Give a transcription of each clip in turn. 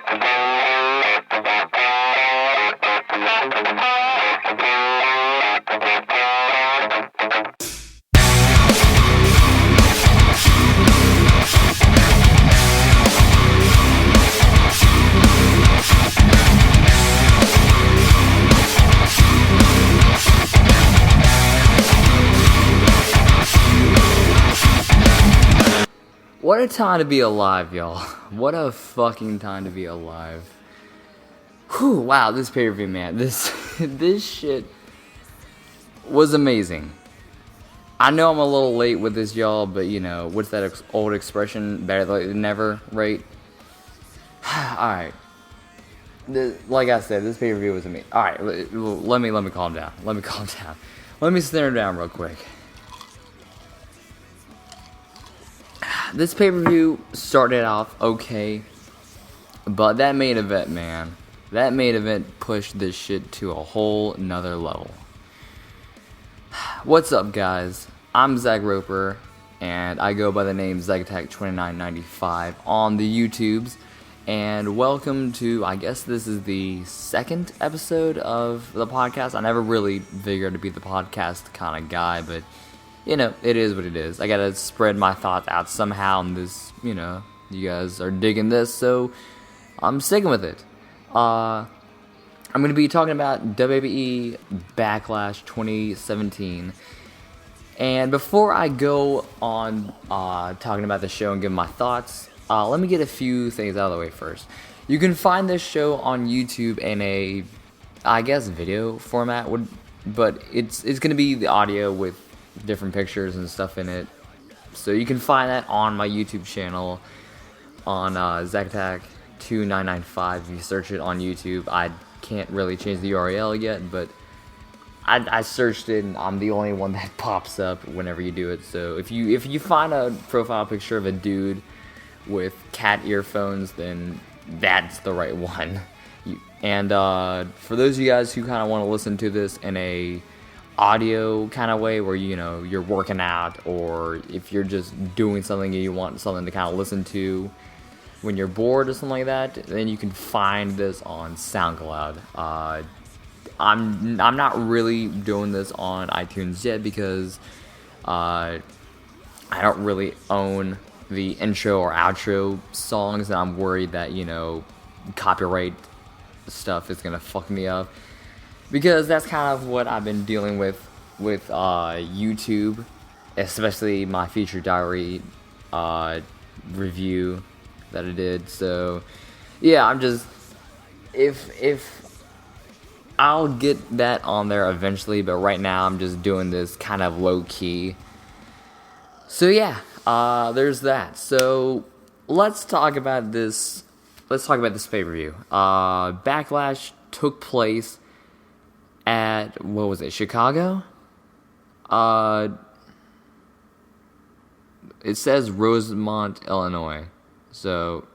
What a time to be alive, y'all. What a fucking time to be alive. Whew, wow, this pay-per-view, man. This shit was amazing. I know I'm a little late with this, y'all, but, you know, what's that old expression? Better late than never, right? Alright. Like I said, this pay-per-view was amazing. Alright, let me calm down. Let me calm down. Let me simmer down real quick. This pay-per-view started off okay, but that main event, man, that main event pushed this shit to a whole nother level. What's up, guys? I'm Zach Roper, and I go by the name ZachAttack2995 on the YouTubes, and welcome to, I guess this is the second episode of the podcast. I never really figured to be the podcast kind of guy, but you know, it is what it is. I gotta spread my thoughts out somehow, and this, you know, you guys are digging this, so I'm sticking with it. I'm gonna be talking about WWE Backlash 2017. And before I go on talking about the show and give my thoughts, let me get a few things out of the way first. You can find this show on YouTube in a, I guess, video format, but it's gonna be the audio with different pictures and stuff in it, so you can find that on my YouTube channel on ZachAttack2995. If you search it on YouTube, I can't really change the URL yet, but I searched it, and I'm the only one that pops up whenever you do it. So if you find a profile picture of a dude with cat earphones, then that's the right one. And for those of you guys who kind of want to listen to this in a audio kind of way, where, you know, you're working out, or if you're just doing something and you want something to kind of listen to when you're bored or something like that, then you can find this on SoundCloud. I'm not really doing this on iTunes yet because I don't really own the intro or outro songs, and I'm worried that, you know, copyright stuff is gonna fuck me up. Because that's kind of what I've been dealing with YouTube, especially my feature diary review that I did. So yeah, I'm just, if I'll get that on there eventually, but right now I'm just doing this kind of low key. So yeah, there's that. So let's talk about this. Let's talk about this pay-per-view. Backlash took place at, what was it, Chicago? It says Rosemont, Illinois. So,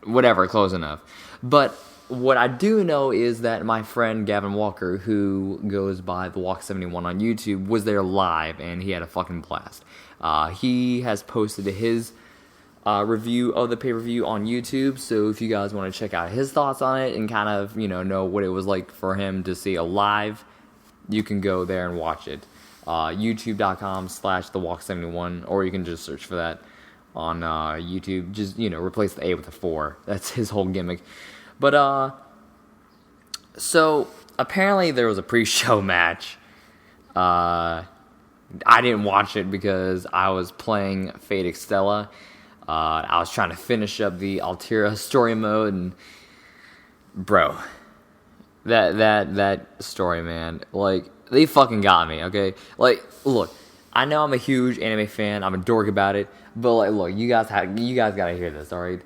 whatever, close enough. But what I do know is that my friend Gavin Walker, who goes by the Walk71 on YouTube, was there live, and he had a fucking blast. He has posted his review of the pay-per-view on YouTube, so if you guys want to check out his thoughts on it and kind of, you know what it was like for him to see a live, you can go there and watch it. YouTube.com/thewalk71, or you can just search for that on YouTube. Just, you know, replace the A with a 4. That's his whole gimmick. But so apparently there was a pre-show match. I didn't watch it because I was playing Fate Extella. I was trying to finish up the Altera story mode, and bro, that story, man, like, they fucking got me, okay? Like, look, I know I'm a huge anime fan, I'm a dork about it, but like, look, you guys gotta hear this, alright?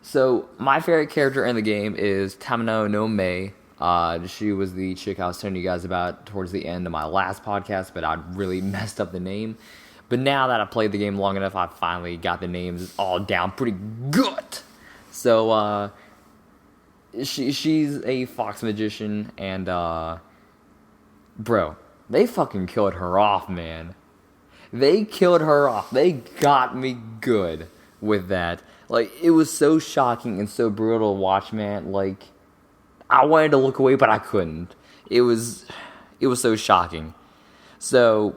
So, my favorite character in the game is Tamino no Mei. She was the chick I was telling you guys about towards the end of my last podcast, but I really messed up the name. But now that I've played the game long enough, I finally got the names all down pretty good. So, she's a fox magician, and, bro, they fucking killed her off, man. They killed her off. They got me good with that. Like, it was so shocking and so brutal to watch, man. Like, I wanted to look away, but I couldn't. It was so shocking. So,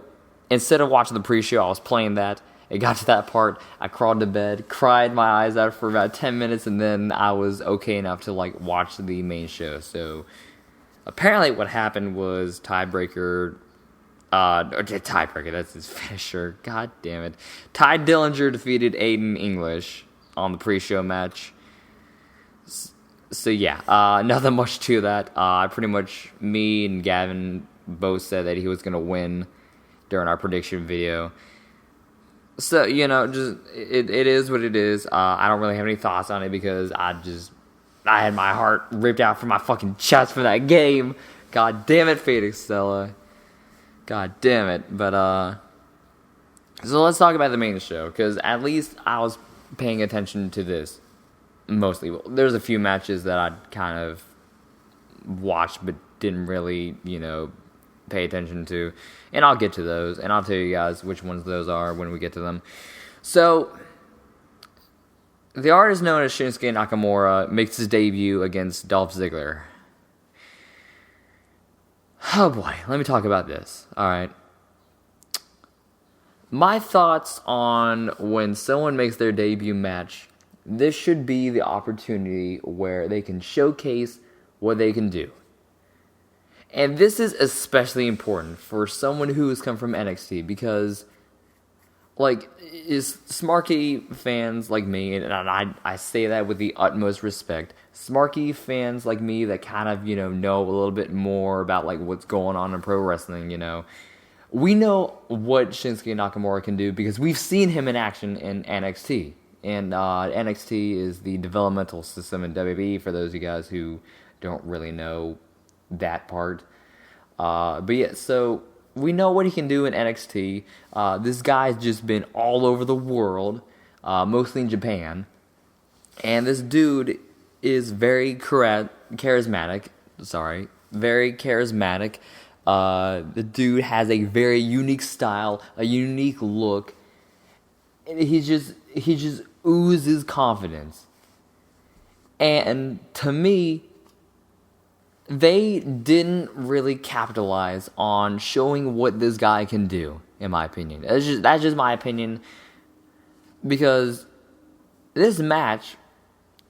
instead of watching the pre-show, I was playing that. It got to that part, I crawled to bed, cried my eyes out for about 10 minutes, and then I was okay enough to, like, watch the main show. So, apparently what happened was tiebreaker, that's his finisher, god damn it. Ty Dillinger defeated Aiden English on the pre-show match. So yeah, nothing much to that. Pretty much, me and Gavin both said that he was going to win during our prediction video. So, just it is what it is. I don't really have any thoughts on it because I had my heart ripped out from my fucking chest for that game. God damn it, Phoenix Stella. God damn it. But, so let's talk about the main show, because at least I was paying attention to this. Mostly. Well, there's a few matches that I kind of watched but didn't really, pay attention to. And I'll get to those, and I'll tell you guys which ones those are when we get to them. So, the artist known as Shinsuke Nakamura makes his debut against Dolph Ziggler. Oh boy, let me talk about this. Alright. My thoughts on when someone makes their debut match, this should be the opportunity where they can showcase what they can do. And this is especially important for someone who has come from NXT because, like, is smarky fans like me, and I say that with the utmost respect, smarky fans like me that kind of, know a little bit more about, like, what's going on in pro wrestling, we know what Shinsuke Nakamura can do because we've seen him in action in NXT. And NXT is the developmental system in WWE, for those of you guys who don't really know that part. But yeah, so we know what he can do in NXT. This guy's just been all over the world, mostly in Japan. And this dude is very charismatic. Very charismatic. The dude has a very unique style, a unique look. And he just oozes confidence. And to me, they didn't really capitalize on showing what this guy can do, in my opinion. That's just my opinion. Because this match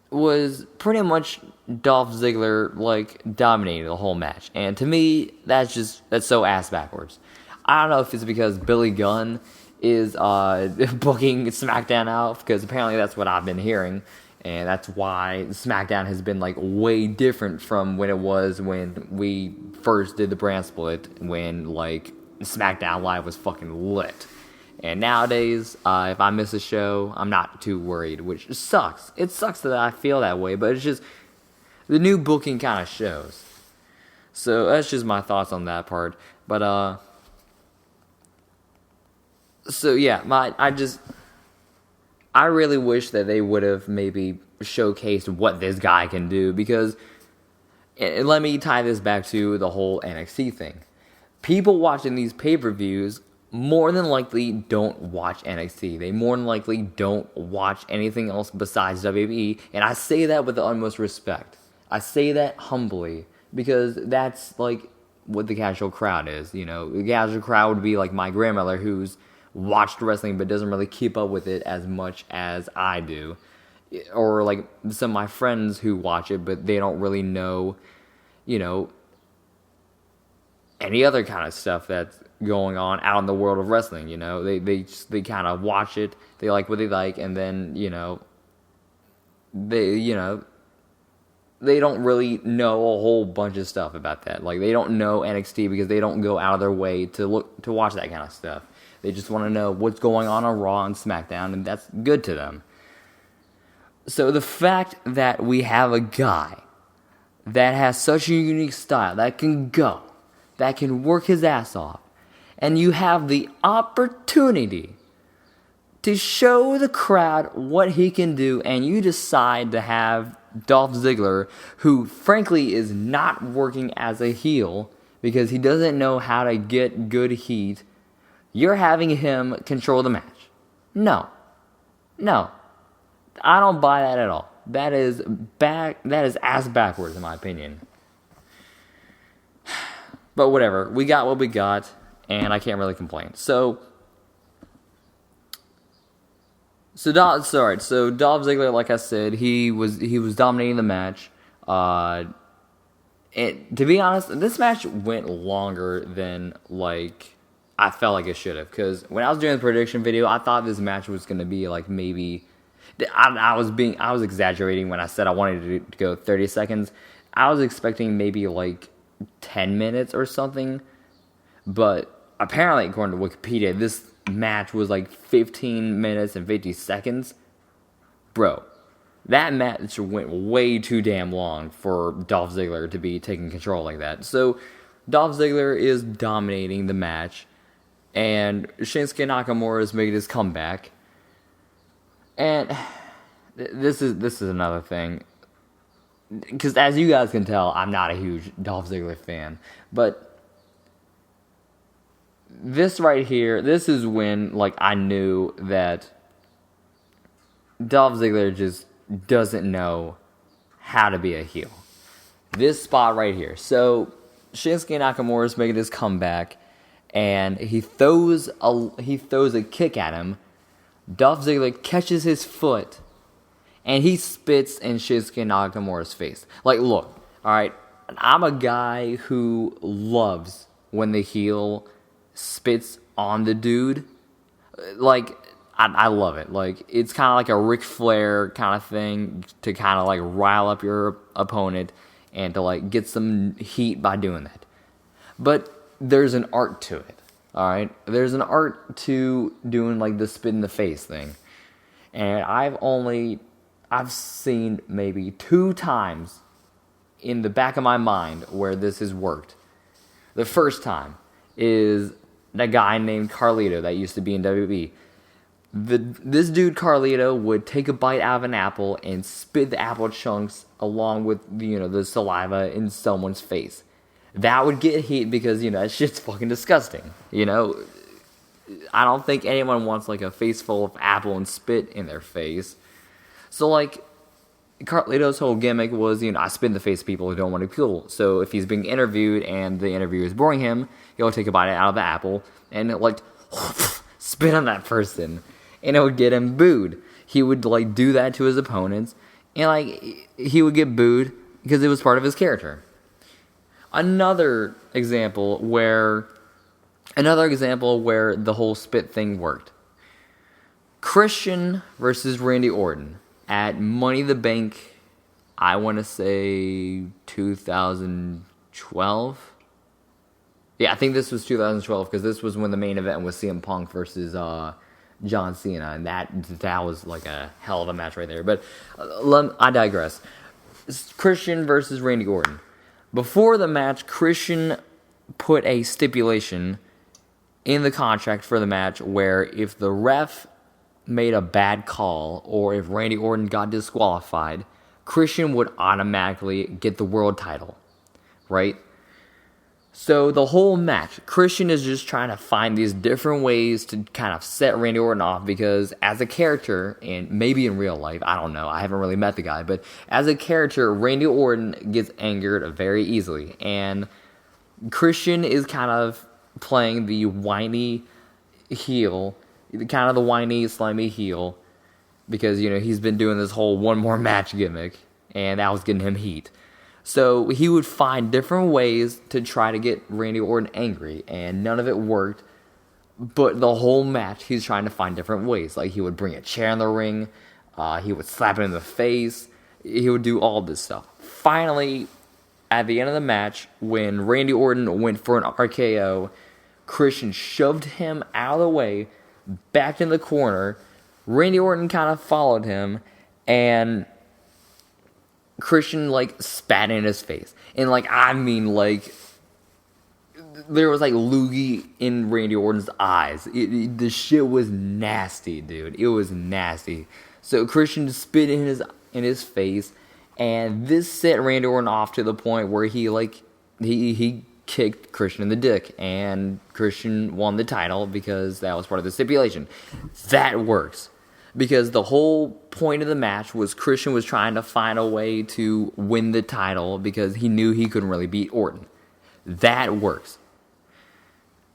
was pretty much Dolph Ziggler, like, dominating the whole match. And to me, that's so ass backwards. I don't know if it's because Billy Gunn is booking SmackDown out, because apparently that's what I've been hearing. And that's why SmackDown has been, like, way different from when it was when we first did the brand split, when, like, SmackDown Live was fucking lit. And nowadays, if I miss a show, I'm not too worried, which sucks. It sucks that I feel that way, but it's just, the new booking kind of shows. So that's just my thoughts on that part. But, so yeah, I really wish that they would have maybe showcased what this guy can do, because, and let me tie this back to the whole NXT thing. People watching these pay-per-views more than likely don't watch NXT. They more than likely don't watch anything else besides WWE, and I say that with the utmost respect. I say that humbly, because that's, like, what the casual crowd is, The casual crowd would be like my grandmother, who's watched wrestling but doesn't really keep up with it as much as I do. Or, like, some of my friends who watch it, but they don't really know, any other kind of stuff that's going on out in the world of wrestling, They kind of watch it, they like what they like, and then, they don't really know a whole bunch of stuff about that. Like, they don't know NXT because they don't go out of their way to watch that kind of stuff. They just want to know what's going on Raw and SmackDown, and that's good to them. So the fact that we have a guy that has such a unique style, that can go, that can work his ass off, and you have the opportunity to show the crowd what he can do, and you decide to have Dolph Ziggler, who frankly is not working as a heel because he doesn't know how to get good heat, you're having him control the match. No. I don't buy that at all. That is ass backwards in my opinion. But whatever, we got what we got, and I can't really complain. So Dolph Ziggler, like I said, he was dominating the match. And to be honest, this match went longer than like I felt like it should have. Because when I was doing the prediction video, I thought this match was gonna be like maybe. I was exaggerating when I said I wanted to go 30 seconds. I was expecting maybe like 10 minutes or something. But apparently, according to Wikipedia, this match was like 15 minutes and 50 seconds. Bro, that match went way too damn long for Dolph Ziggler to be taking control like that. So, Dolph Ziggler is dominating the match, and Shinsuke Nakamura is making his comeback. And this is another thing, because as you guys can tell, I'm not a huge Dolph Ziggler fan, but this right here, this is when like I knew that Dolph Ziggler just doesn't know how to be a heel. This spot right here. So Shinsuke Nakamura is making his comeback, and he throws a kick at him. Dolph Ziggler catches his foot, and he spits in Shinsuke Nakamura's face. Like, look, alright, I'm a guy who loves when the heel spits on the dude. Like, I love it. Like, it's kind of like a Ric Flair kind of thing to kind of like rile up your opponent and to like get some heat by doing that. But there's an art to it. Alright, there's an art to doing like the spit in the face thing. And I've seen maybe 2 times in the back of my mind where this has worked. The first time is that guy named Carlito that used to be in WWE. This dude Carlito would take a bite out of an apple and spit the apple chunks along with the saliva in someone's face. That would get heat because, that shit's fucking disgusting. I don't think anyone wants, like, a face full of apple and spit in their face. So, like, Carlito's whole gimmick was, I spit in the face of people who don't want to be cool. So, if he's being interviewed and the interviewer is boring him, he'll take a bite out of the apple and, like, spit on that person. And it would get him booed. He would, like, do that to his opponents. And, like, he would get booed because it was part of his character. Another example where the whole spit thing worked. Christian versus Randy Orton at Money in the Bank, I want to say 2012. Yeah, I think this was 2012 because this was when the main event was CM Punk versus John Cena, and that was like a hell of a match right there. But I digress. Christian versus Randy Orton. Before the match, Christian put a stipulation in the contract for the match where if the ref made a bad call or if Randy Orton got disqualified, Christian would automatically get the world title, right? So the whole match, Christian is just trying to find these different ways to kind of set Randy Orton off because as a character, and maybe in real life, I don't know, I haven't really met the guy, but as a character, Randy Orton gets angered very easily. And Christian is kind of playing the whiny heel, kind of the whiny, slimy heel, because, he's been doing this whole one more match gimmick, and that was getting him heat. So he would find different ways to try to get Randy Orton angry, and none of it worked. But the whole match, he's trying to find different ways. Like, he would bring a chair in the ring, he would slap him in the face, he would do all this stuff. Finally, at the end of the match, when Randy Orton went for an RKO, Christian shoved him out of the way, back in the corner. Randy Orton kind of followed him, and Christian, like, spat in his face. And, like, there was, like, loogie in Randy Orton's eyes. The shit was nasty, dude. It was nasty. So Christian spit in his face, and this set Randy Orton off to the point where he kicked Christian in the dick, and Christian won the title because that was part of the stipulation. That works. because the whole point of the match was Christian was trying to find a way to win the title because he knew he couldn't really beat Orton. That works.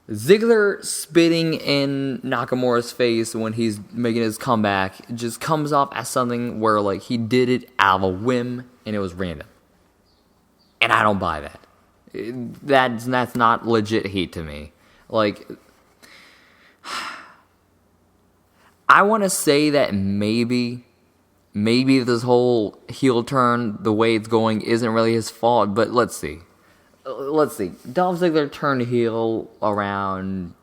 Ziggler spitting in Nakamura's face when he's making his comeback just comes off as something where like he did it out of a whim and it was random. And I don't buy that. That's not legit heat to me. Like, I want to say that maybe this whole heel turn, the way it's going, isn't really his fault, but let's see. Dolph Ziggler turned heel around,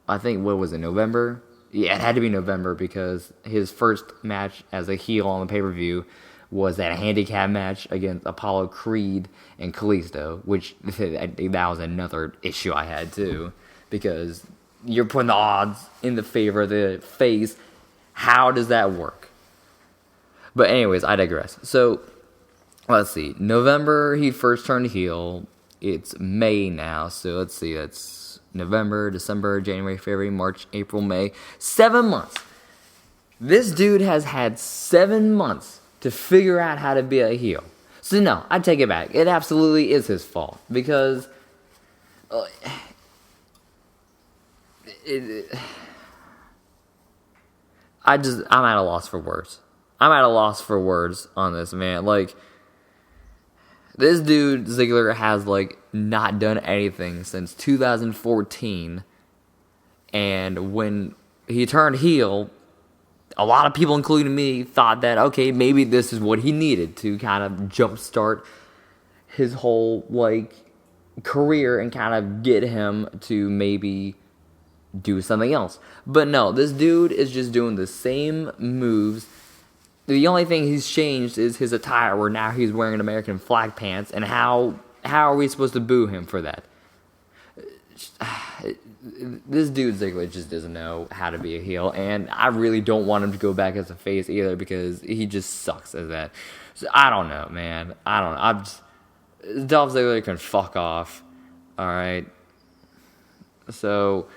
I think, what was it, November? Yeah, it had to be November because his first match as a heel on the pay-per-view was that handicap match against Apollo Creed and Kalisto, which that was another issue I had too, because you're putting the odds in the favor of the face. How does that work? But anyways, I digress. So, let's see. November, he first turned heel. It's May now, so let's see. That's November, December, January, February, March, April, May. 7 months. This dude has had 7 months to figure out how to be a heel. So no, I take it back. It absolutely is his fault, because I'm at a loss for words. I'm at a loss for words on this, man. Like, this dude, Ziggler, has, like, not done anything since 2014. And when he turned heel, a lot of people, including me, thought that, okay, maybe this is what he needed to kind of jumpstart his whole, like, career and kind of get him to maybe do something else. But no, this dude is just doing the same moves. The only thing he's changed is his attire, where now he's wearing American flag pants, and how are we supposed to boo him for that? This dude Ziggler just doesn't know how to be a heel, and I really don't want him to go back as a face either, because he just sucks at that. So I don't know, man. I don't know. Dolph Ziggler can fuck off. Alright. So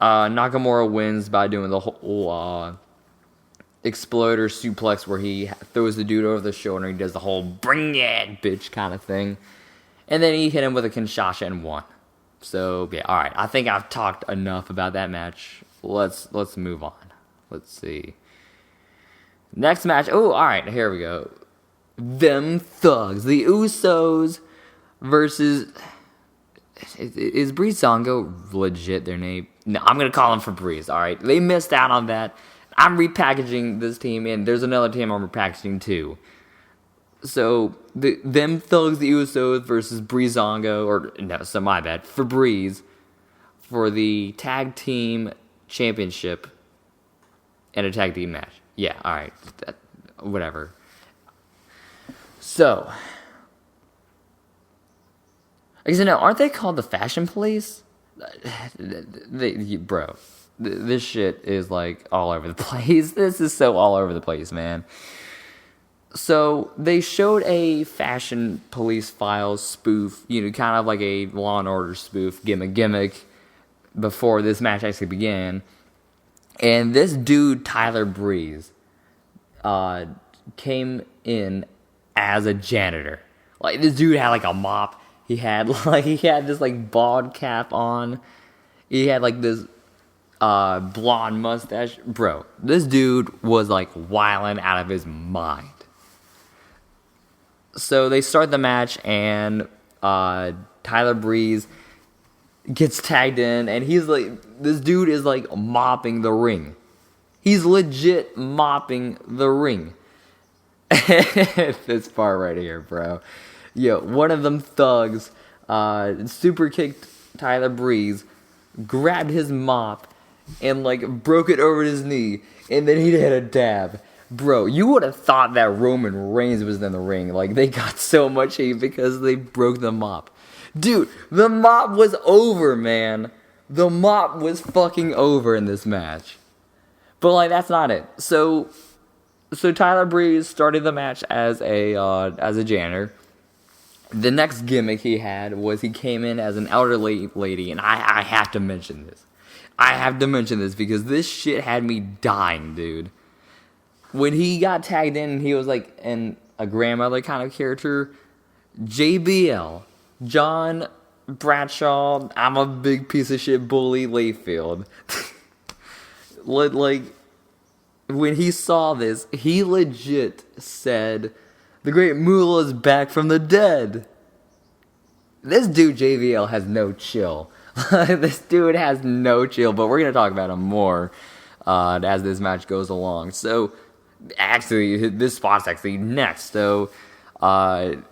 Nakamura wins by doing the whole exploder suplex, where he throws the dude over the shoulder and he does the whole bring it bitch kind of thing, and then he hit him with a Kinshasa and won. So yeah, all right, I think I've talked enough about that match. Let's move on. Let's see, next match. Oh, all right, here we go. Them Thugs, the Usos versus, is Breezango legit their name? No, I'm gonna call them for Breeze. All right, they missed out on that. I'm repackaging this team, and there's another team I'm repackaging too. So, them Thugs, the Usos versus Breezango, or no, so my bad, for Breeze, for the tag team championship and a tag team match. Yeah, alright, whatever. So, because you know, aren't they called the Fashion Police? Bro. This shit is, like, all over the place. This is so all over the place, man. So, they showed a Fashion Police Files spoof, you know, kind of like a Law and Order spoof, gimmick, before this match actually began. And this dude, Tyler Breeze, came in as a janitor. Like, this dude had, like, a mop. He had this, like, bald cap on. He had, like, this blonde mustache. Bro, this dude was like wilding out of his mind. So they start the match, and Tyler Breeze gets tagged in, and he's like, this dude is like mopping the ring. He's legit mopping the ring. This part right here, bro. Yo, one of them thugs super kicked Tyler Breeze, grabbed his mop, and, like, broke it over his knee, and then he hit a dab. Bro, you would have thought that Roman Reigns was in the ring. Like, they got so much hate because they broke the mop. Dude, the mop was over, man. The mop was fucking over in this match. But, like, that's not it. So Tyler Breeze started the match as a janitor. The next gimmick he had was he came in as an elderly lady, and I have to mention this. I have to mention this because this shit had me dying, dude. When he got tagged in, he was like a grandmother kind of character. JBL, John Bradshaw, I'm a big piece of shit bully Layfield. Like, when he saw this, he legit said, "The great Moolah is back from the dead." This dude, JBL, has no chill. This dude has no chill, but we're going to talk about him more as this match goes along. So, actually, this spot's actually next. So, the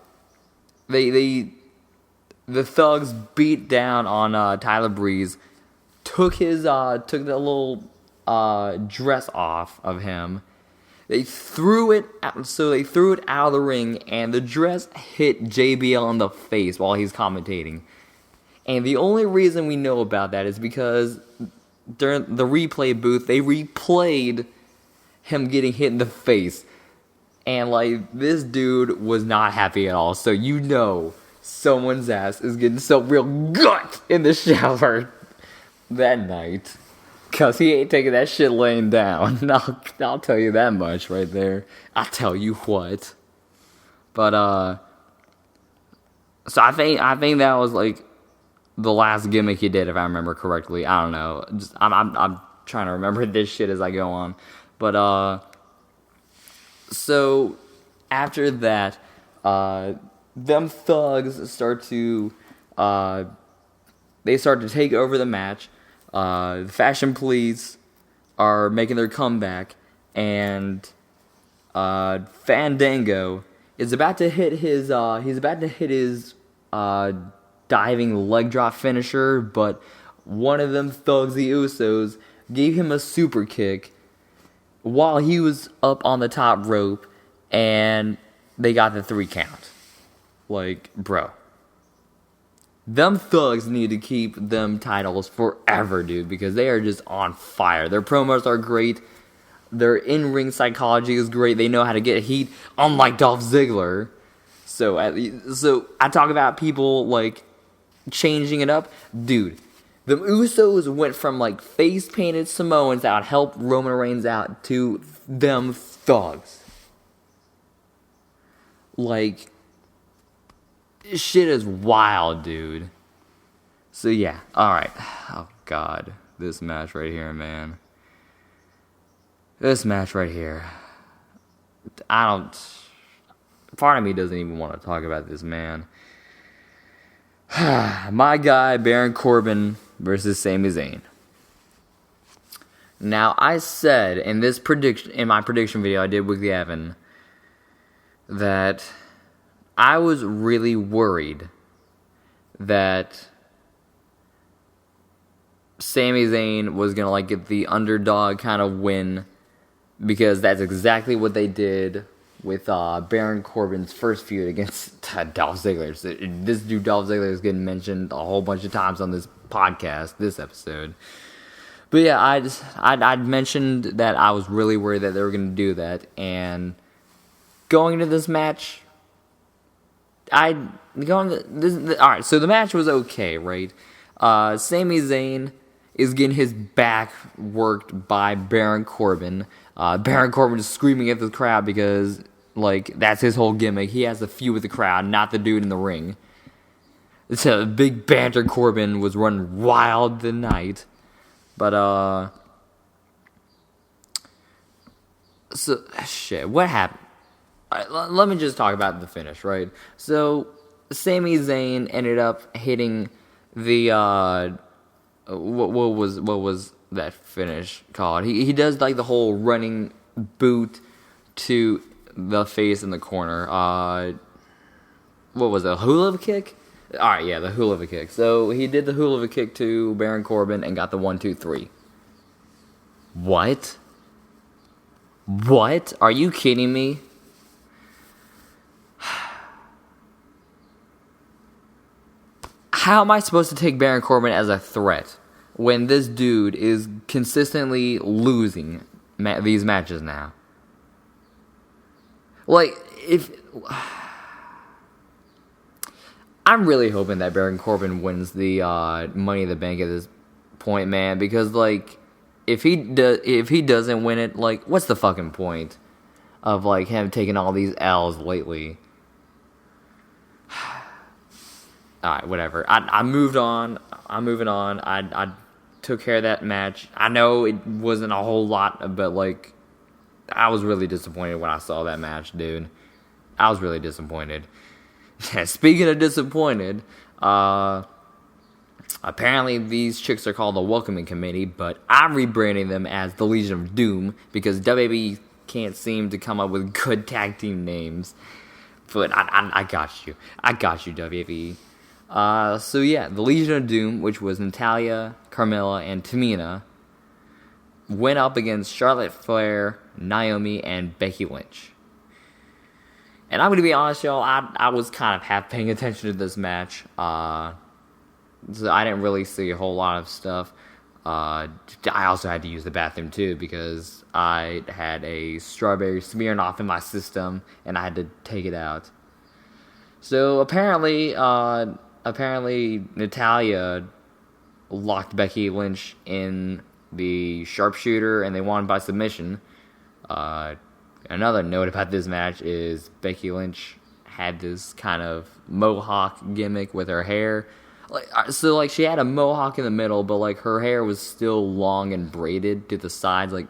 Thugs beat down on Tyler Breeze, took the little dress off of him. They threw it out, so they threw it out of the ring, and the dress hit JBL in the face while he's commentating. And the only reason we know about that is because during the replay booth, they replayed him getting hit in the face. And, like, this dude was not happy at all. So you know someone's ass is getting so real gut in the shower that night. Because he ain't taking that shit laying down. I'll tell you that much right there. I'll tell you what. But, so I think that was, like, the last gimmick he did, if I remember correctly. I don't know. I'm trying to remember this shit as I go on. But, so, after that, them Thugs start to take over the match. The Fashion Police are making their comeback, and Fandango is about to hit his diving leg drop finisher, but one of them Thugs, the Usos, gave him a super kick while he was up on the top rope, and they got the 3 count. Like, bro. Them Thugs need to keep them titles forever, dude, because they are just on fire. Their promos are great. Their in-ring psychology is great. They know how to get heat, unlike Dolph Ziggler. So I talk about people, like, changing it up. Dude, the Usos went from, like, face-painted Samoans that would help Roman Reigns out to them Thugs. Like, shit is wild, dude. So, yeah. Alright. Oh, God. This match right here, man. This match right here. Part of me doesn't even want to talk about this, man. My guy, Baron Corbin versus Sami Zayn. Now, I said in my prediction video I did with Gavin, that I was really worried that Sami Zayn was going to, like, get the underdog kind of win, because that's exactly what they did with Baron Corbin's first feud against Dolph Ziggler. So this dude Dolph Ziggler is getting mentioned a whole bunch of times on this podcast, this episode. But yeah, I'd mentioned that I was really worried that they were going to do that, and going into this match, alright, so the match was okay, right? Sami Zayn is getting his back worked by Baron Corbin. Baron Corbin is screaming at the crowd because, like, that's his whole gimmick. He has a feud with the crowd, not the dude in the ring. It's a big banter. Corbin was running wild tonight. But, so, shit, what happened? Alright, let me just talk about the finish, right? So, Sami Zayn ended up hitting the, what was that finish called? He does, like, the whole running boot to the face in the corner. What was it, a hula kick? Alright, yeah, the hula kick. So, he did the hula kick to Baron Corbin and got the 1, 2, 3. What? What? Are you kidding me? How am I supposed to take Baron Corbin as a threat when this dude is consistently losing these matches now? Like, I'm really hoping that Baron Corbin wins the Money in the Bank at this point, man, because like if he doesn't win it, like what's the fucking point of like him taking all these L's lately? All right, whatever. I moved on. I'm moving on. I took care of that match. I know it wasn't a whole lot, but like I was really disappointed when I saw that match, dude. I was really disappointed. Speaking of disappointed, apparently these chicks are called the Welcoming Committee, but I'm rebranding them as the Legion of Doom because WWE can't seem to come up with good tag team names. But I got you. I got you, WWE. So yeah, the Legion of Doom, which was Natalya, Carmella, and Tamina, went up against Charlotte Flair, Naomi, and Becky Lynch. And I'm going to be honest, y'all, I was kind of half paying attention to this match. So I didn't really see a whole lot of stuff. I also had to use the bathroom, too, because I had a strawberry Smirnoff in my system, and I had to take it out. So apparently Natalya locked Becky Lynch in the sharpshooter, and they won by submission. Another note about this match is Becky Lynch had this kind of mohawk gimmick with her hair. So she had a mohawk in the middle, but like her hair was still long and braided to the sides. Like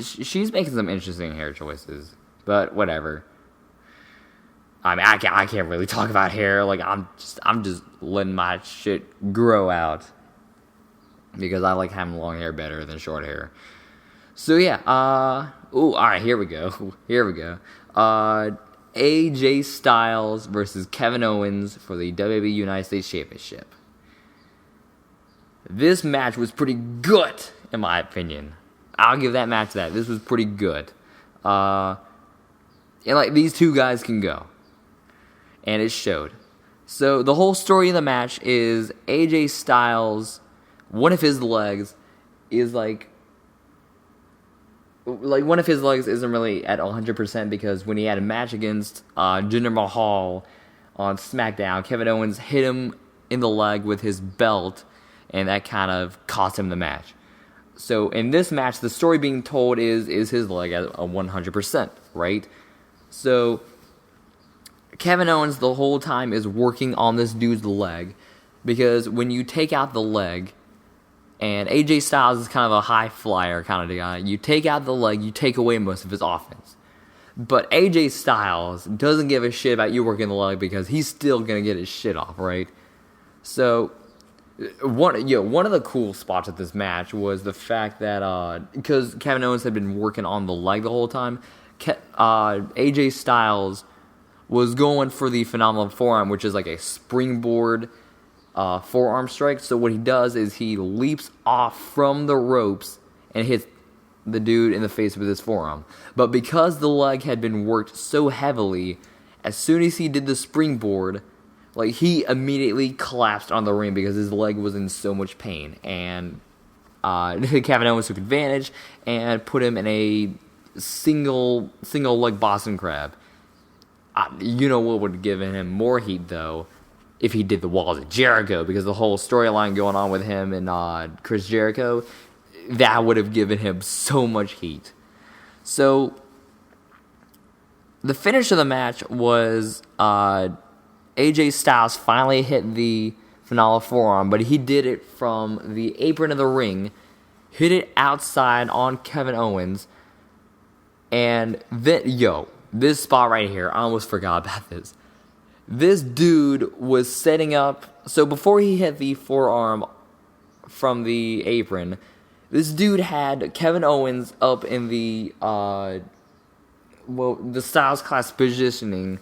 she's making some interesting hair choices, but whatever. I mean, I can't really talk about hair. Like I'm just letting my shit grow out because I like having long hair better than short hair. So yeah, all right, here we go. AJ Styles versus Kevin Owens for the WWE United States Championship. This match was pretty good, in my opinion. I'll give that match that. This was pretty good. And like these two guys can go. And it showed. So the whole story of the match is AJ Styles, one of his legs is like one of his legs isn't really at 100% because when he had a match against Jinder Mahal on SmackDown, Kevin Owens hit him in the leg with his belt, and that kind of cost him the match. So in this match, the story being told is his leg at 100%, right? So Kevin Owens the whole time is working on this dude's leg because when you take out the leg, and AJ Styles is kind of a high flyer kind of guy. You take out the leg, you take away most of his offense. But AJ Styles doesn't give a shit about you working the leg because he's still going to get his shit off, right? So, one of the cool spots of this match was the fact that, because Kevin Owens had been working on the leg the whole time, AJ Styles was going for the phenomenal forearm, which is like a springboard forearm strike. So what he does is he leaps off from the ropes and hits the dude in the face with his forearm. But because the leg had been worked so heavily, as soon as he did the springboard, like he immediately collapsed on the ring because his leg was in so much pain. And Kevin Owens took advantage and put him in a single leg Boston Crab. You know what would have given him more heat though? If he did the Walls of Jericho, because the whole storyline going on with him and Chris Jericho, that would have given him so much heat. So, the finish of the match was AJ Styles finally hit the phenomenal forearm, but he did it from the apron of the ring, hit it outside on Kevin Owens, and then, this spot right here, I almost forgot about this. This dude was setting up, so before he hit the forearm from the apron, this dude had Kevin Owens up in the Styles Class positioning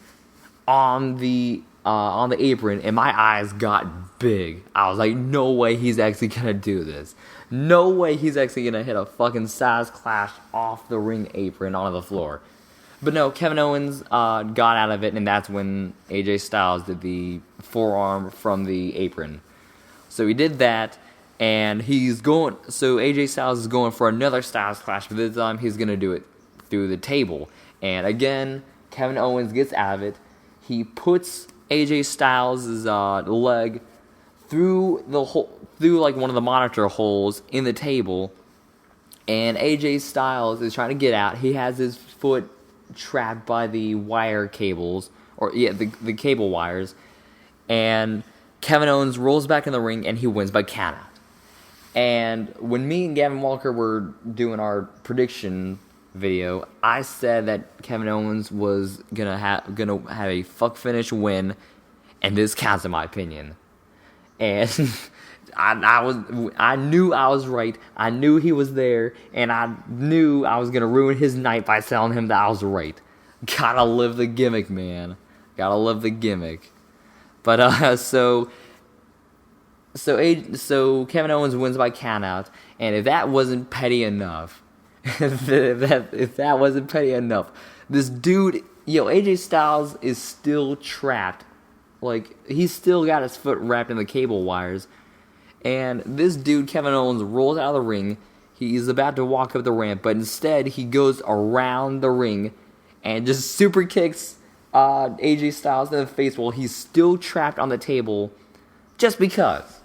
on the apron, and my eyes got big. I was like, no way he's actually gonna do this. No way he's actually gonna hit a fucking Styles Clash off the ring apron onto the floor. But no, Kevin Owens got out of it, and that's when AJ Styles did the forearm from the apron. So he did that, and so AJ Styles is going for another Styles Clash, but this time he's going to do it through the table. And again, Kevin Owens gets out of it. He puts AJ Styles' leg through through like one of the monitor holes in the table, and AJ Styles is trying to get out. He has his foot trapped by the wire cables, the cable wires, and Kevin Owens rolls back in the ring and he wins by countout. And when me and Gavin Walker were doing our prediction video, I said that Kevin Owens was gonna have a fuck finish win, and this counts in my opinion. And I knew I was right. I knew he was there, and I knew I was gonna ruin his night by telling him that I was right. Gotta live the gimmick, man. Gotta live the gimmick. But so Kevin Owens wins by countout, and if that wasn't petty enough, if that wasn't petty enough, this dude, AJ Styles is still trapped. Like, he's still got his foot wrapped in the cable wires. And this dude, Kevin Owens, rolls out of the ring. He's about to walk up the ramp, but instead he goes around the ring and just super kicks AJ Styles in the face while he's still trapped on the table just because.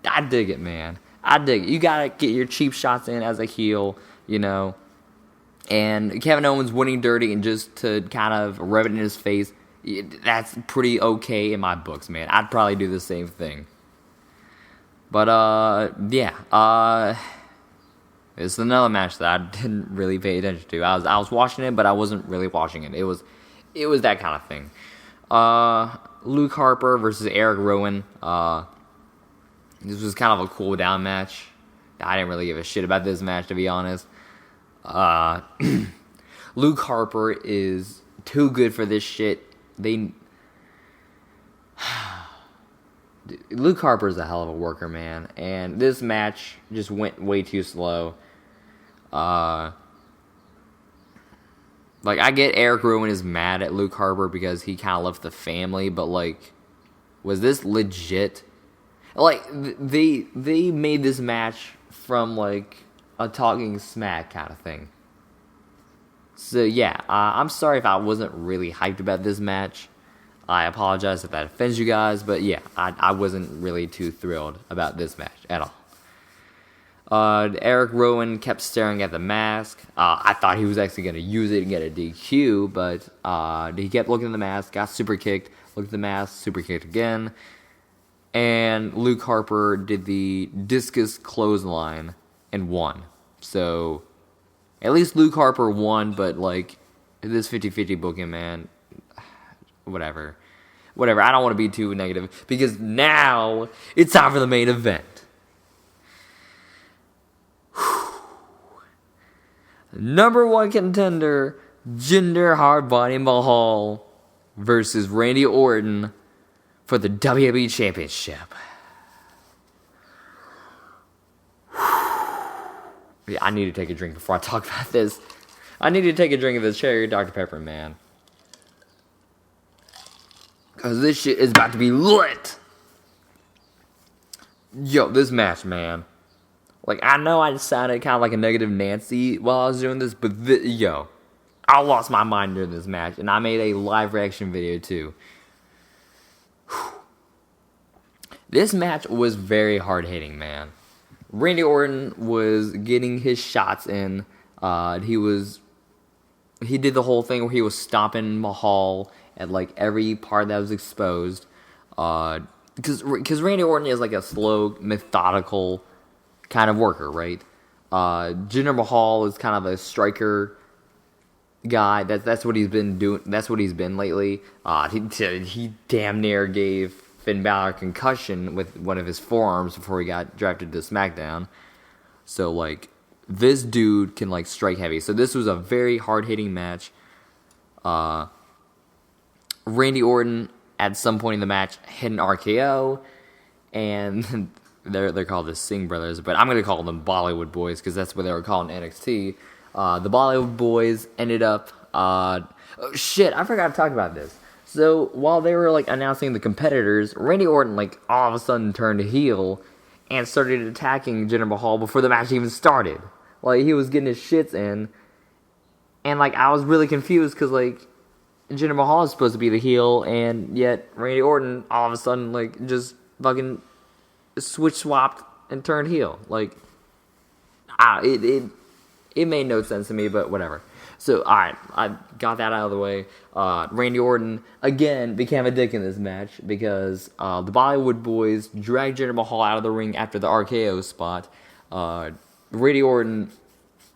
I dig it, man. I dig it. You gotta get your cheap shots in as a heel, And Kevin Owens winning dirty and just to kind of rub it in his face, that's pretty okay in my books, man. I'd probably do the same thing. But, it's another match that I didn't really pay attention to. I was watching it, but I wasn't really watching it. It was that kind of thing. Luke Harper versus Eric Rowan. This was kind of a cool down match. I didn't really give a shit about this match, to be honest. Luke Harper is too good for this shit. Luke Harper is a hell of a worker, man. And this match just went way too slow. I get Eric Rowan is mad at Luke Harper because he kind of left the family, but, was this legit? They made this match from, a talking smack kind of thing. So, yeah, I'm sorry if I wasn't really hyped about this match. I apologize if that offends you guys, but yeah, I wasn't really too thrilled about this match at all. Eric Rowan kept staring at the mask. I thought he was actually going to use it and get a DQ, but he kept looking at the mask, got super kicked, looked at the mask, super kicked again, and Luke Harper did the discus clothesline and won. So, at least Luke Harper won, but this 50-50 booking, man, whatever. I don't want to be too negative because now it's time for the main event. Number one contender, Jinder HARDBODY Mahal versus Randy Orton for the WWE Championship. Yeah, I need to take a drink before I talk about this. I need to take a drink of this cherry Dr. Pepper, man. Because this shit is about to be lit. Yo, this match, man. I know I just sounded kind of like a negative Nancy while I was doing this, but I lost my mind during this match, and I made a live reaction video too. This match was very hard-hitting, man. Randy Orton was getting his shots in. He did the whole thing where he was stomping Mahal at every part that was exposed. Because Randy Orton is a slow, methodical kind of worker, right? Jinder Mahal is kind of a striker guy. That's what he's been doing. That's what he's been lately. He damn near gave Finn Balor a concussion with one of his forearms before he got drafted to SmackDown. So this dude can strike heavy. So this was a very hard hitting match. Randy Orton at some point in the match hit an RKO, and they're called the Singh Brothers, but I'm gonna call them Bollywood Boys because that's what they were calling NXT. The Bollywood Boys ended up. Oh shit! I forgot to talk about this. So while they were announcing the competitors, Randy Orton all of a sudden turned heel and started attacking Jinder Mahal before the match even started. He was getting his shits in, and I was really confused because Jinder Mahal is supposed to be the heel, and yet Randy Orton all of a sudden just fucking switch swapped and turned heel. Like, it made no sense to me, but whatever. So, alright, I got that out of the way. Randy Orton, again, became a dick in this match because the Bollywood Boys dragged Jinder Mahal out of the ring after the RKO spot. Randy Orton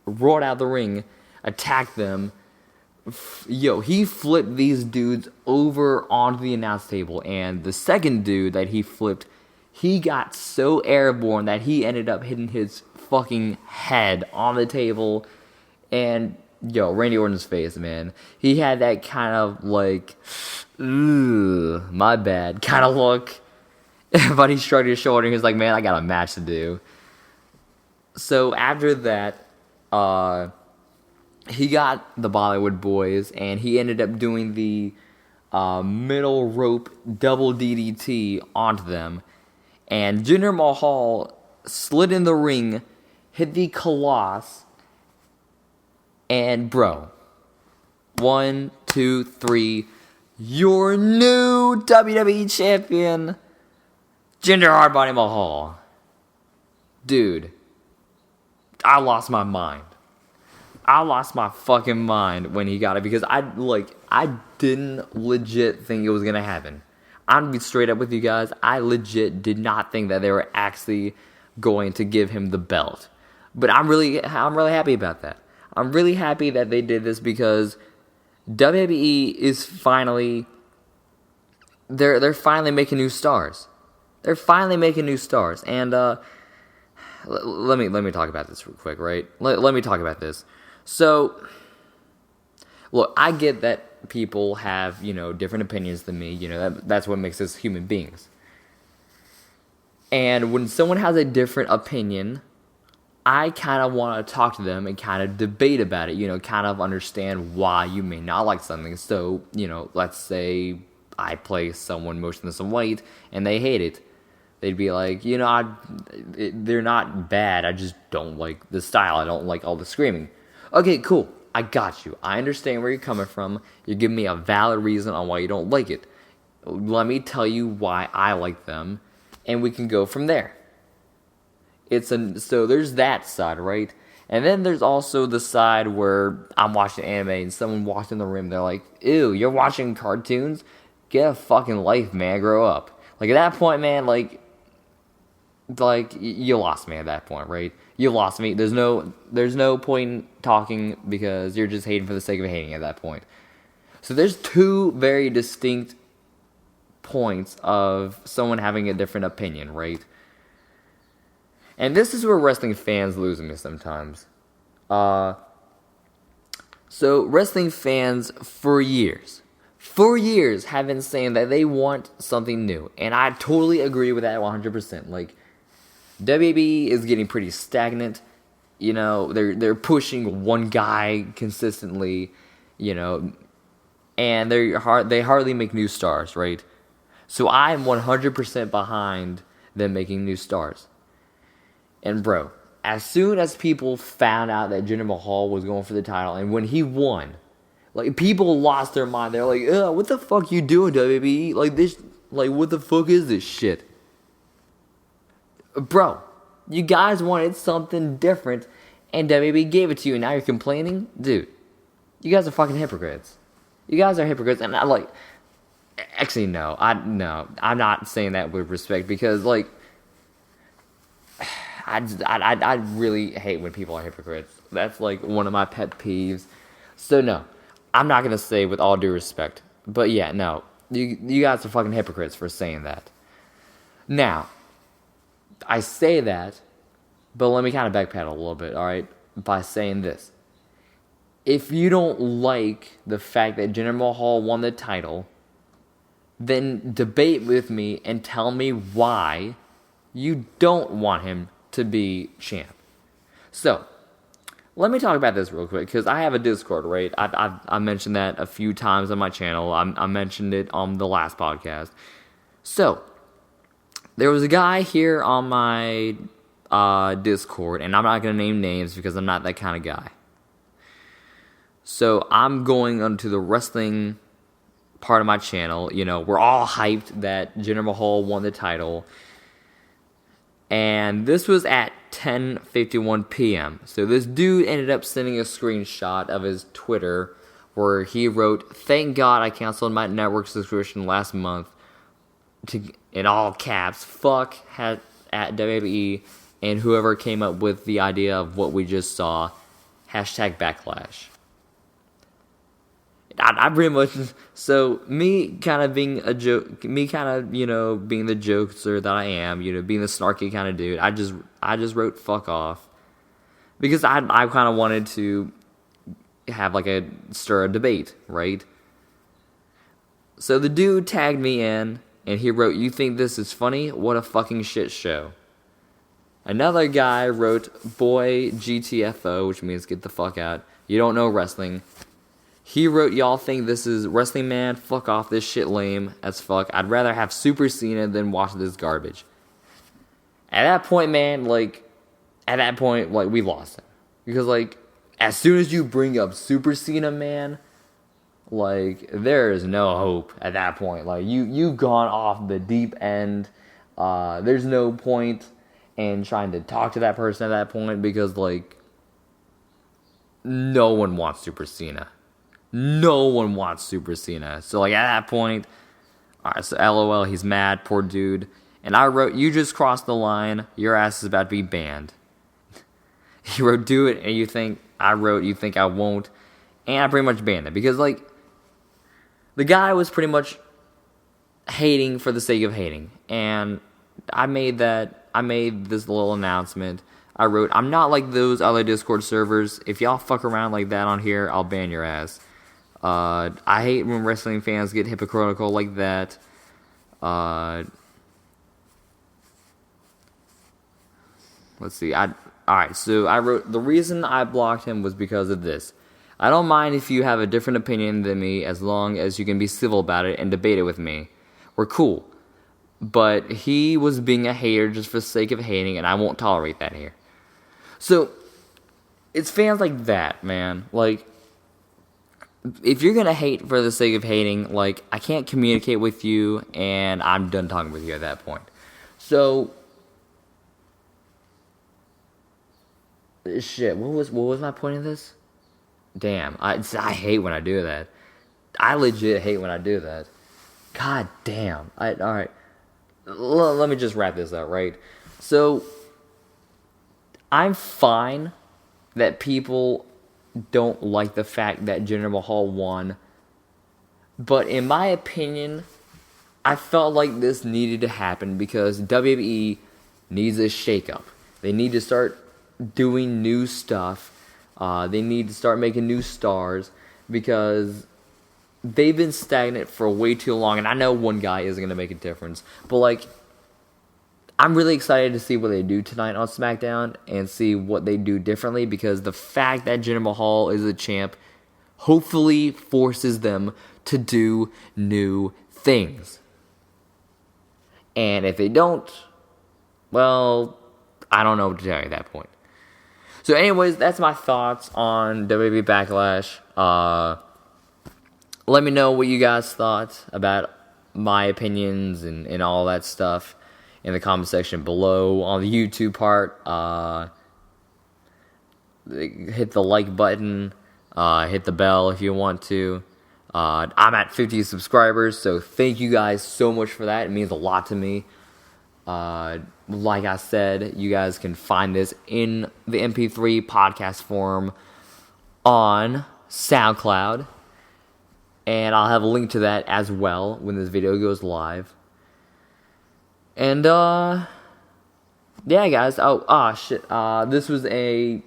roared out the ring, attacked them. He flipped these dudes over onto the announce table, and the second dude that he flipped, he got so airborne that he ended up hitting his fucking head on the table. And Randy Orton's face, man, he had that kind of like, ooh, my bad kind of look. But he shrugged his shoulder and he was like, man, I got a match to do. So after that, he got the Bollywood Boys, and he ended up doing the middle rope double DDT onto them. And Jinder Mahal slid in the ring, hit the Colossus, and bro, 1, 2, 3, your new WWE champion, Jinder HARDBODY Mahal. Dude, I lost my mind. I lost my fucking mind when he got it because I didn't legit think it was gonna happen. I'm gonna be straight up with you guys. I legit did not think that they were actually going to give him the belt. But I'm really happy about that. I'm really happy that they did this because WWE is finally they're finally making new stars. They're finally making new stars. And let me talk about this real quick, right? Let me talk about this. So, look, I get that people have, different opinions than me. That's what makes us human beings. And when someone has a different opinion, I kind of want to talk to them and kind of debate about it, kind of understand why you may not like something. So, let's say I play someone motionless and white and they hate it. They'd be like, they're not bad, I just don't like the style. I don't like all the screaming. Okay, cool. I got you. I understand where you're coming from. You're giving me a valid reason on why you don't like it. Let me tell you why I like them, and we can go from there. So there's that side, right? And then there's also the side where I'm watching anime and someone walked in the room. They're like, ew, you're watching cartoons? Get a fucking life, man. Grow up. Like, at that point, man, like you lost me at that point, right? You lost me. There's no point in talking because you're just hating for the sake of hating at that point. So there's two very distinct points of someone having a different opinion, right? And this is where wrestling fans lose me sometimes. So wrestling fans for years have been saying that they want something new. And I totally agree with that 100%. Like, WWE is getting pretty stagnant. They're pushing one guy consistently, and they hardly make new stars, right? So I'm 100% behind them making new stars. And bro, as soon as people found out that Jinder Mahal was going for the title, and when he won, like, people lost their mind. They're like, what the fuck you doing, WWE? Like, this, like, what the fuck is this shit? Bro, you guys wanted something different, and WWE gave it to you, and now you're complaining? Dude, you guys are fucking hypocrites. You guys are hypocrites, and actually, no, I'm not saying that with respect, because, like, I really hate when people are hypocrites. That's, like, one of my pet peeves. So, no, I'm not going to say with all due respect, but yeah, no, you guys are fucking hypocrites for saying that. Now, I say that, but let me kind of backpedal a little bit, alright? By saying this. If you don't like the fact that Jinder Mahal won the title, then debate with me and tell me why you don't want him to be champ. So, let me talk about this real quick, because I have a Discord, right? I mentioned that a few times on my channel. I mentioned it on the last podcast. So, there was a guy here on my Discord, and I'm not going to name names because I'm not that kind of guy. So I'm going onto the wrestling part of my channel. We're all hyped that Jinder Mahal won the title. And this was at 10:51 p.m. So this dude ended up sending a screenshot of his Twitter where he wrote, "Thank God I canceled my network subscription last month," in all caps, fuck at WWE and whoever came up with the idea of what we just saw, hashtag Backlash. I pretty much, so me kind of being a joke, me kind of, being the jokester that I am, being the snarky kind of dude, I just wrote fuck off. Because I kind of wanted to have stir a debate, right? So the dude tagged me in, and he wrote, "You think this is funny? What a fucking shit show." Another guy wrote, "Boy, GTFO," which means get the fuck out. You don't know wrestling. He wrote, "Y'all think this is wrestling, man? Fuck off, this shit lame as fuck. I'd rather have Super Cena than watch this garbage." At that point, man, we lost him. Because, as soon as you bring up Super Cena, man, there is no hope at that point. You've gone off the deep end. There's no point in trying to talk to that person at that point because, no one wants Super Cena. No one wants Super Cena. So, at that point, alright, so LOL, he's mad, poor dude. And I wrote, "You just crossed the line. Your ass is about to be banned." He wrote, "Do it," and you think I won't. And I pretty much banned it. Because, the guy was pretty much hating for the sake of hating. And I made this little announcement. I wrote, "I'm not like those other Discord servers. If y'all fuck around like that on here, I'll ban your ass. I hate when wrestling fans get hypocritical like that. Let's see. Alright, so I wrote, "The reason I blocked him was because of this. I don't mind if you have a different opinion than me as long as you can be civil about it and debate it with me. We're cool. But he was being a hater just for the sake of hating, and I won't tolerate that here." So, it's fans like that, man. If you're gonna hate for the sake of hating, I can't communicate with you, and I'm done talking with you at that point. So, shit, what was my point of this? Damn, I hate when I do that. I legit hate when I do that. God damn. Alright. Let me just wrap this up, right? So, I'm fine that people don't like the fact that Jinder Mahal won. But in my opinion, I felt like this needed to happen because WWE needs a shakeup. They need to start doing new stuff. They need to start making new stars because they've been stagnant for way too long. And I know one guy isn't going to make a difference. But, I'm really excited to see what they do tonight on SmackDown and see what they do differently because the fact that Jinder Mahal is a champ hopefully forces them to do new things. And if they don't, well, I don't know what to tell you at that point. So anyways, that's my thoughts on WWE Backlash. Let me know what you guys thought about my opinions and all that stuff in the comment section below. On the YouTube part, hit the like button, hit the bell if you want to. I'm at 50 subscribers, so thank you guys so much for that. It means a lot to me. Like I said, you guys can find this in the MP3 podcast form on SoundCloud. And I'll have a link to that as well when this video goes live. And, yeah, guys. Shit. This was a...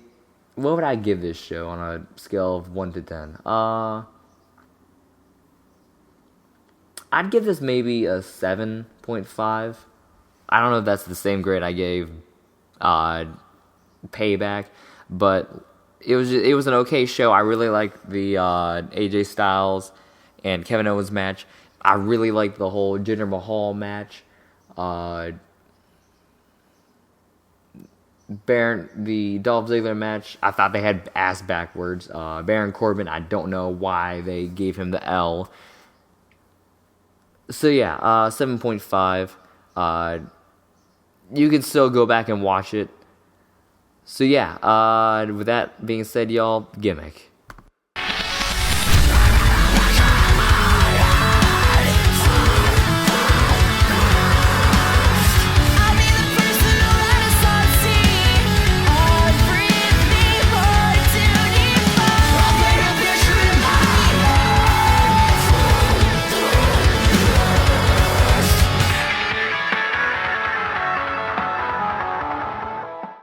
What would I give this show on a scale of 1 to 10? I'd give this maybe a 7.5. I don't know if that's the same grade I gave Payback, but it was an okay show. I really liked the AJ Styles and Kevin Owens match. I really liked the whole Jinder Mahal match. The Dolph Ziggler match, I thought they had ass backwards. Baron Corbin, I don't know why they gave him the L. So yeah, 7.5. you can still go back and watch it. So yeah, with that being said, y'all, gimmick.